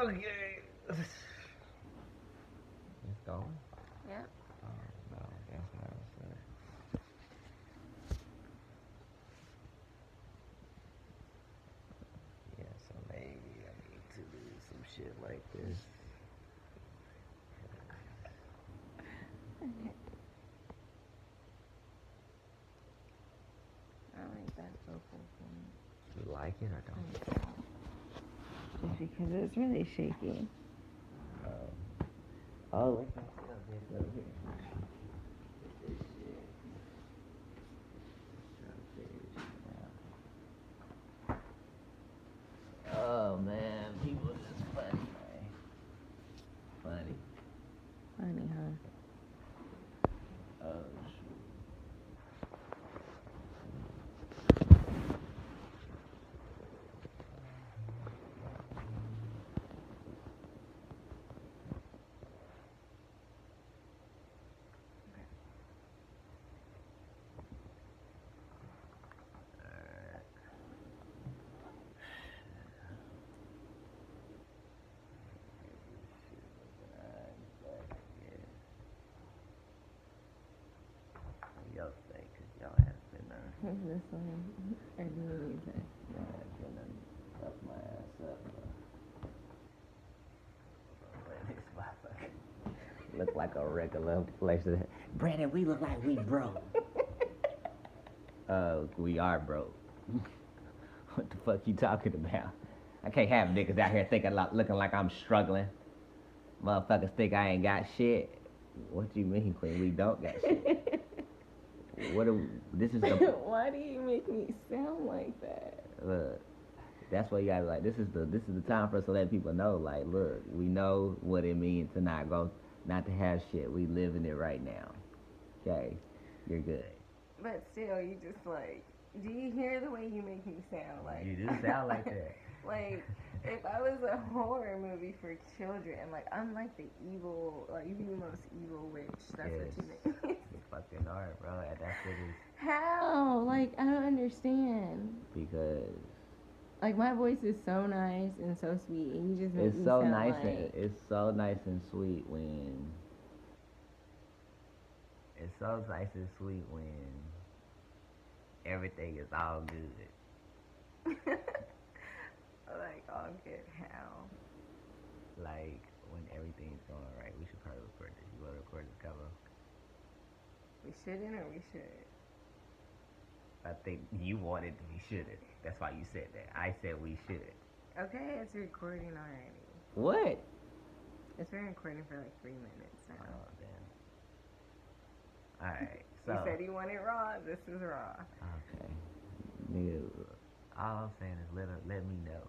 Okay. It's going? Yeah. Oh, no, that's not what's up. Yeah, so maybe I need to do some shit like this. I like that vocal thing. You like it or don't? Just because it's really shaky. Oh, let's not sit up this up here. This shit. Trying to figure this shit out. Oh man, people are just funny, man. Funny. Funny, huh? Oh shoot. Y'all say, cause y'all have been What's this one? Or do you need this? y'all have been up my ass up. This motherfucker look like a regular place. Brandon, we look like we broke. We are broke. What the fuck you talking about? I can't have niggas out here looking like I'm struggling. Motherfuckers think I ain't got shit. What you mean, Queen? We don't got shit. This is the. Why do you make me sound like that? Look, that's why you gotta like. This is the time for us to let people know. Like, look, we know what it means to not to have shit. We living it right now. Okay, you're good. But still, you just like. Do you hear the way you make me sound like? You do sound like that. Like, if I was a horror movie for children, like I'm like the evil, like the most evil witch. That's Yes. what you make. You fucking are, bro. And that shit is How? Like I don't understand. because Like my voice is so nice and so sweet, and you just make it's me so sound nice like. and it's so nice and sweet when. It's so nice and sweet when everything is all good. Like all good. How? Like when everything's going right. We should probably record this. You wanna record this cover? We shouldn't or we should. I think you wanted to be shouldn't. That's why you said that. I said we should. Okay, it's recording already. What? It's been recording for like 3 minutes now. Oh damn. Alright, so You said you wanted raw. This is raw. okay. Nigga, all I'm saying is let me know.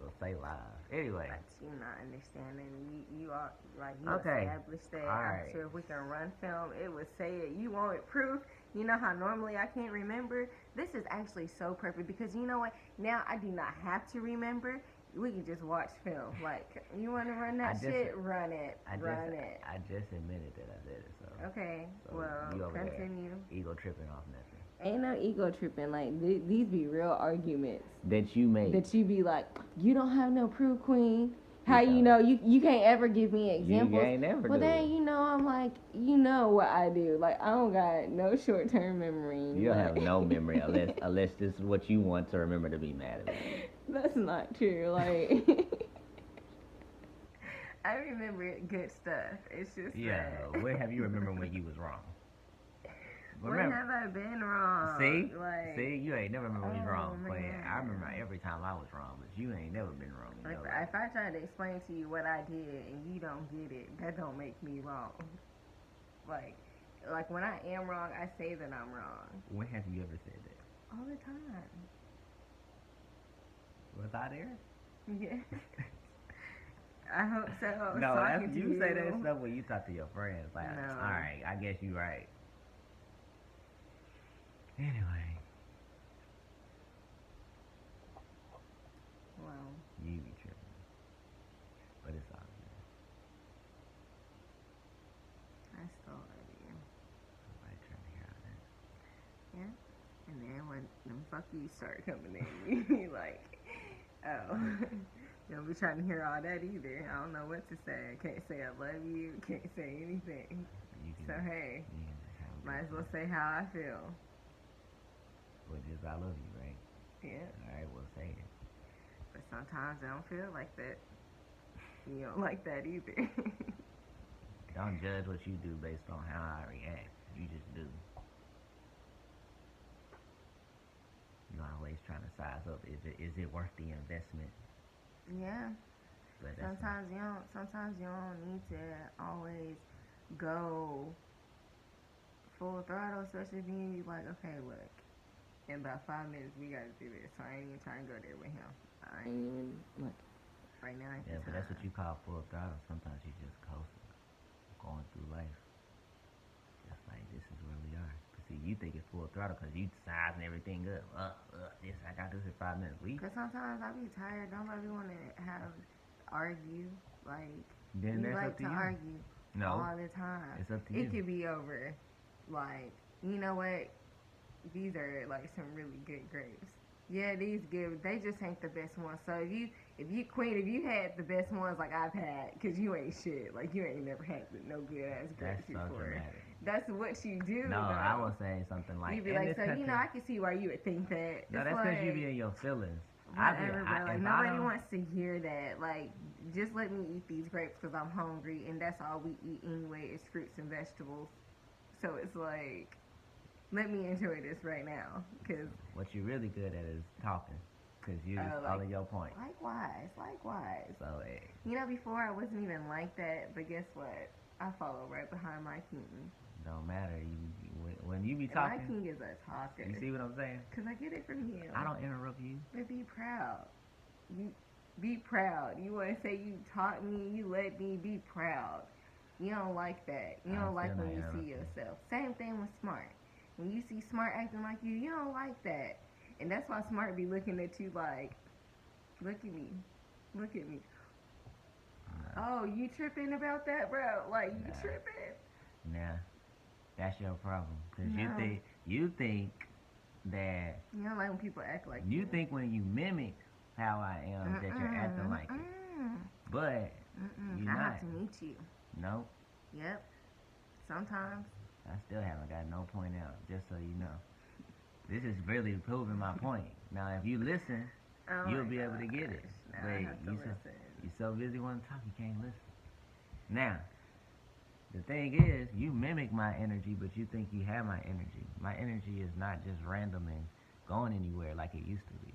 We'll say live. Anyway. But you not understanding. You are like you Okay. established that. All I'm right. sure if we can run film, it would say it. You want proof? You know how normally I can't remember? This is actually so perfect because you know what? Now I do not have to remember. We can just watch film. Like, you want to run that shit? Run it. Run it. I just admitted that I said it, so. Okay, So well, you over continue. there, ego tripping off nothing. Ain't no ego tripping. Like, these be real arguments. That you made. That you be like, you don't have no proof, queen. How You you know? You can't ever give me examples. You ain't never Well, do then, it. you know, I'm like, you know what I do. Like, I don't got no short-term memory. You don't have no memory unless this is what you want to remember to be mad at me. That's not true. Like, I remember good stuff. It's just that. Where have you remembered when you was wrong? When have I been wrong? See? Like, See? You ain't never remember when you was wrong. man. Queen. I remember every time I was wrong, but you ain't never been wrong. Like, if I try to explain to you what I did and you don't get it, that don't make me wrong. Like when I am wrong, I say that I'm wrong. When have you ever said that? All the time. Was I there? Yeah. I hope so. No, that's, you say that stuff when you talk to your friends. Like, No. alright, I guess you're right. Anyway. Well. You be tripping. But it's all good. I still love you. Nobody trying to hear all that. Yeah. And then when them fuck you start coming in, you be like, oh, You don't be trying to hear all that either. I don't know what to say. I can't say I love you. Can't say anything. So hey, might as well say how I feel. Which is I love you, right? Yeah. Alright, well say it. But sometimes I don't feel like that. You don't like that either. Don't judge what you do based on how I react. You just do. You're always trying to size up. Is it worth the investment? Yeah. But Sometimes you don't need to always go full throttle, especially if you like, okay, look, in about 5 minutes we gotta do this. So I ain't even trying to go there with him. I ain't even like right now. Yeah, but that's what you call full throttle. Sometimes you just coasting, going through life. Just like this is where we are. See, you think it's full throttle because you sizing everything up. This I got this in 5 minutes. Because sometimes I be tired. Don't really want to argue. Like then you that's like up to to you. argue all the time. It's up to you. you. It could be over. Like, you know what? These are like some really good grapes. Yeah, these good. They just ain't the best ones. So if you had the best ones like I've had, because you ain't shit. Like you ain't never had no good ass grapes That's so before. dramatic. That's what you do. No, though. I was saying something like. You be like, so you know, I can see why you would think that. No, it's that's like, because you be in your feelings. Whatever, bro. Like nobody wants to hear that. Like, just let me eat these grapes because I'm hungry, and that's all we eat anyway is fruits and vegetables. So it's like, let me enjoy this right now. Cause what you're really good at is talking, because you're all of your point. Likewise. So hey. You know, before I wasn't even like that, but guess what? I follow right behind my king. Don't matter. When you be talking. My king is a talker. You see what I'm saying? Cause I get it from him. I don't interrupt you. But be proud. You be proud. You want to say you taught me, you let me be proud. You don't like that. You don't like when you see yourself. Same thing with Smart. When you see Smart acting like you don't like that. And that's why Smart be looking at you like, look at me. Oh, you tripping about that, bro? Like, you tripping? Nah, that's your problem. Because you think that... You don't like when people act like you. You think when you mimic how I am that you're acting like it. But you're not. I have to meet you. Nope. Yep. Sometimes. I still haven't got no point out, just so you know. This is really proving my point. Now, if you listen, you'll be able to get it. But you're so busy wanting to talk, you can't listen. Now, the thing is, you mimic my energy, but you think you have my energy. My energy is not just random and going anywhere like it used to be.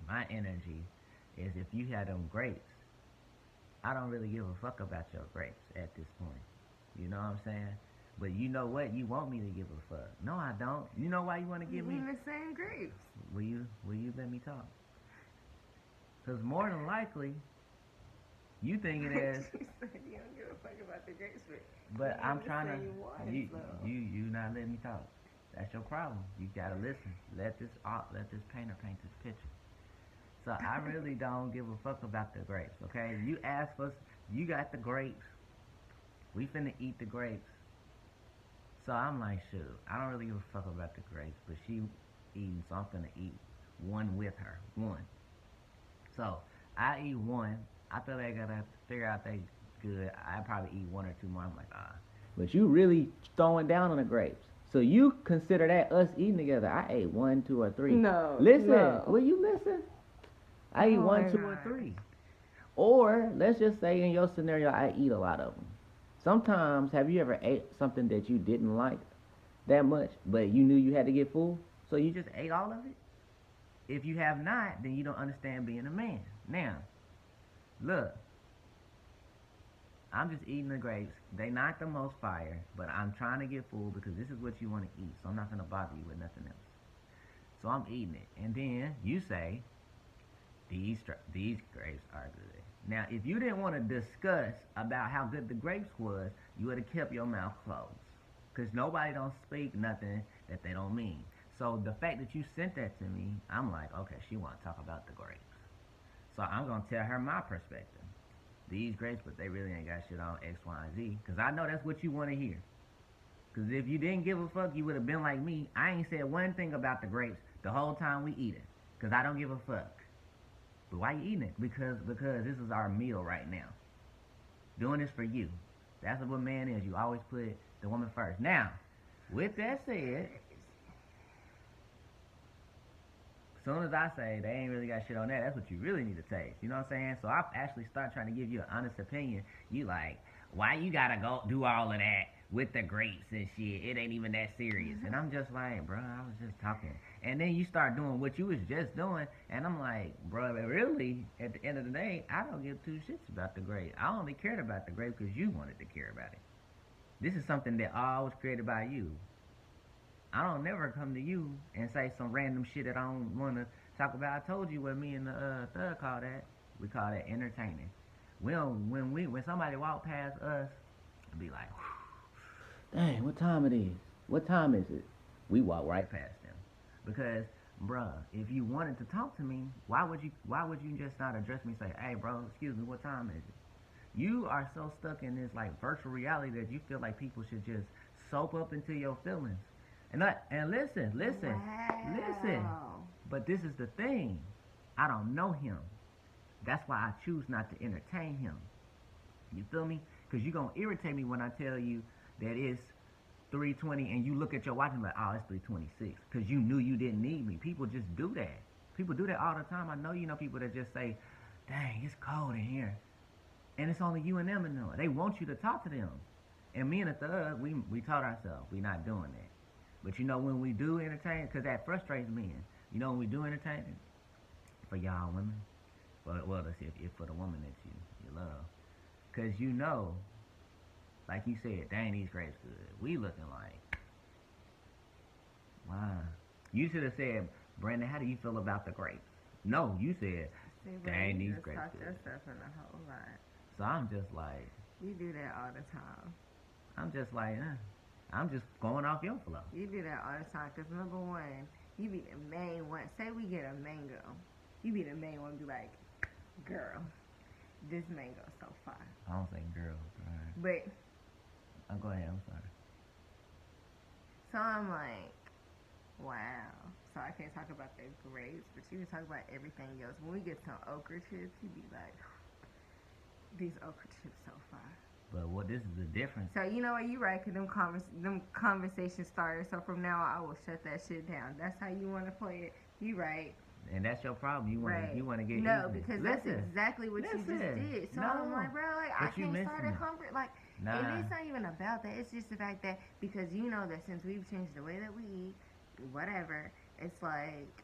My energy is if you had them grapes, I don't really give a fuck about your grapes at this point. You know what I'm saying? But you know what? You want me to give a fuck. No, I don't. You know why you want to give me... the same grapes. Will you let me talk? Because more than likely, you think it as... You said you don't give a fuck about the grapes, but I'm trying to... You not letting me talk. That's your problem. You got to listen. Let this painter paint this picture. So I really don't give a fuck about the grapes, okay? You ask us, you got the grapes. We finna eat the grapes. So I'm like, shoot, I don't really give a fuck about the grapes, but she eating, so I'm finna eat one with her. One. So I eat one. I feel like I gotta figure out they good. I probably eat one or two more. I'm like, But you really throwing down on the grapes. So you consider that us eating together. I ate 1, 2, or 3. No. Listen. No. Will you listen? I eat 1, 2, or 3. Or let's just say in your scenario, I eat a lot of them. Sometimes, have you ever ate something that you didn't like that much, but you knew you had to get full, so you just ate all of it? If you have not, then you don't understand being a man. Now, look, I'm just eating the grapes. They not the most fire, but I'm trying to get full because this is what you want to eat, so I'm not going to bother you with nothing else. So I'm eating it, and then you say, these grapes are good. Now, if you didn't want to discuss about how good the grapes was, you would have kept your mouth closed. Because nobody don't speak nothing that they don't mean. So the fact that you sent that to me, I'm like, okay, she want to talk about the grapes. So I'm going to tell her my perspective. These grapes, but they really ain't got shit on X, Y, and Z. Because I know that's what you want to hear. Because if you didn't give a fuck, you would have been like me. I ain't said one thing about the grapes the whole time we eat it. Because I don't give a fuck. But why you eating it? Because this is our meal right now. Doing this for you. That's what man is. You always put the woman first. Now, with that said, as soon as I say they ain't really got shit on that, that's what you really need to taste. You know what I'm saying? So I actually start trying to give you an honest opinion. You like, why you gotta go do all of that with the grapes and shit? It ain't even that serious. And I'm just like, bro, I was just talking. And then you start doing what you was just doing, and I'm like, bro, really, at the end of the day, I don't give two shits about the grape. I only cared about the grape because you wanted to care about it. This is something that all was created by you. I don't never come to you and say some random shit that I don't want to talk about. I told you what me and the thug call that. We call that entertaining. We don't, when somebody walk past us, it'd be like, dang, what time it is? What time is it? We walk right past them. Because, bruh, if you wanted to talk to me, why would you just not address me and say, hey, bro, excuse me, what time is it? You are so stuck in this like virtual reality that you feel like people should just soap up into your feelings. And listen. Wow. But this is the thing. I don't know him. That's why I choose not to entertain him. You feel me? Because you're going to irritate me when I tell you that it's 3:20 and you look at your watch and like, oh, it's 3:26. Because you knew you didn't need me. People just do that. People do that all the time. I know you know people that just say, dang, it's cold in here. And it's only you and them in there. They want you to talk to them. And me and the thug, we taught ourselves, we not doing that. But you know when we do entertain, because that frustrates men. You know when we do entertaining, for y'all women, well, let's see if for the woman that you love. Because you know, like you said, dang, these grapes good. We looking like, wow. You should have said, Brandon, how do you feel about the grapes? No, you said, dang, these grapes good. Yourself in a whole lot. So I'm just like, you do that all the time. I'm just like, I'm just going off your flow. You do that all the time because number one, you be the main one. Say we get a mango, you be the main one. Be like, girl, this mango's so fire. I don't say girl, right? But oh, go ahead. I'm sorry. So I'm like, wow. So I can't talk about the grapes, but you can talk about everything else. When we get some okra chips, you be like, these okra chips so fire. But what this is the difference. So you know what, you right, cause them conversations started. So from now on, I will shut that shit down. That's how you want to play it. You right. And that's your problem. You want to get no, easy. Because that's exactly what you just did. So I'm like, bro, like I can't start a comfort like. Nah. And it's not even about that. It's just the fact that because you know that since we've changed the way that we eat, whatever, it's like.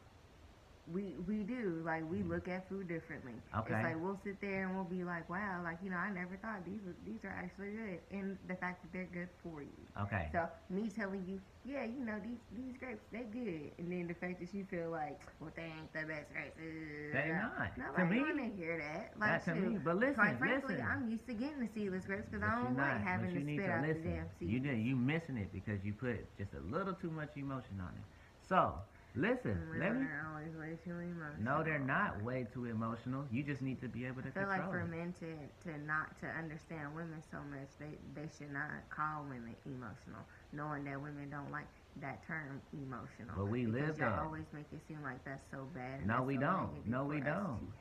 We do, like, we look at food differently. Okay. It's like, we'll sit there and we'll be like, wow, like, you know, I never thought these are actually good. And the fact that they're good for you. Okay. So, me telling you, yeah, you know, these grapes, they good. And then the fact that you feel like, well, they ain't the best grapes. They not. Nobody want to hear that. Like, not to me. But listen, quite frankly, I'm used to getting the seedless grapes because I don't like having to spit out the damn seeds. You missing it because you put just a little too much emotion on it. So, listen, they're always way too emotional. No, they're not way too emotional. You just need to be able to control it. I feel like for men to understand women so much, they should not call women emotional, knowing that women don't like that term emotional. But we live that. You always make it seem like that's so bad. No, we don't. No, we don't.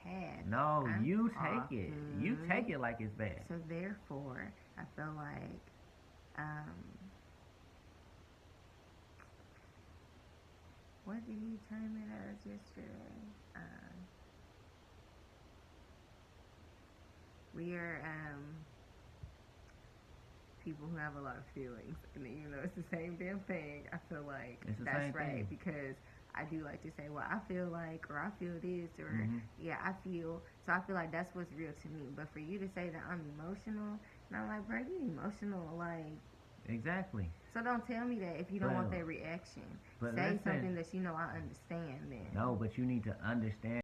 No, you take it. You take it like it's bad. So therefore, I feel like, what did he term it as yesterday? We are people who have a lot of feelings, and even though it's the same damn thing, I feel like that's right because I do like to say, well, I feel like, or I feel this, or yeah, I feel. So I feel like that's what's real to me. But for you to say that I'm emotional, and I'm like, bro, you emotional, like. Exactly. So don't tell me that if you don't want that reaction. Say something that you know I understand then. No, but you need to understand